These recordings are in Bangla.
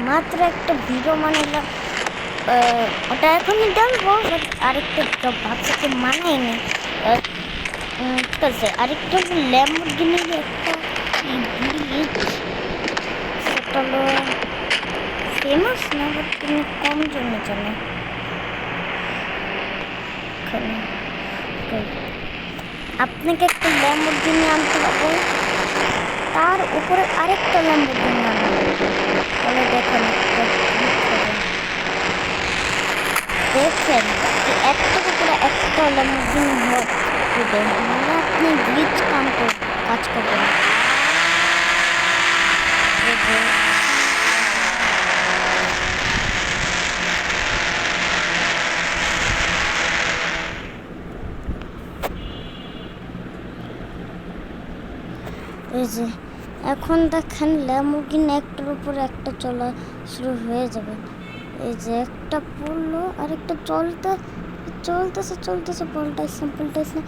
মাত্র একটা ভিডিও বানালাম, ওটা এখনই ডালবো। আরেকটা ভাবসাকে মানায়নি, ঠিক আছে। আরেকটা ল্যাম্বরগিনির একটা সেটা হলো ফেমাস না, বাট তুমি কম জন্য জানো। আপনাকে একটা ল্যাম্বরগিনি আনতে হবে, তার উপরে আরেকটা ল্যাম্বরগিনি আনা বলে। দেখেন দেখেন একটার উপরে একটা ল্যাম্বরগিনি হবে, মানে আপনি গ্লিচ কাজ করবেন। এই যে এখন দেখেন ল্যাম্বরগিনি একটার উপরে একটা চলা শুরু হয়ে যাবে। এই যে একটা পড়লো, আরেকটা চলতেছে পাল্টাইছে না।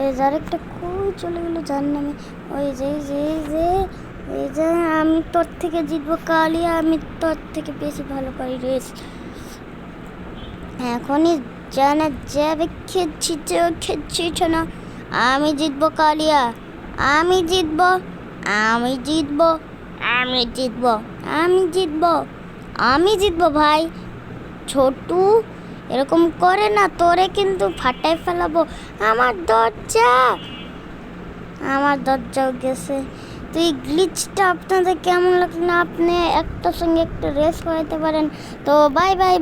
এই যে আরেকটা কই চলে গেলো জানি না আমি। ওই যে এই যে আমি তোর থেকে জিতবো কালিয়া, আমি তোর থেকে বেশি ভালো পারি রেস। এখনই জানা যাবে, খেচ্ছিছ না। আমি জিতবো কালিয়া, আমি জিতবো ভাই। ছোটু এরকম করে না, তোরে কিন্তু ফাটাই ফেলাবো। আমার দরজাও গেছে। তো এই গ্লিচটা আপনাদের কেমন লাগলো না? আপনি একটার সঙ্গে একটা রেস করাতে পারেন। তো বাই বাই।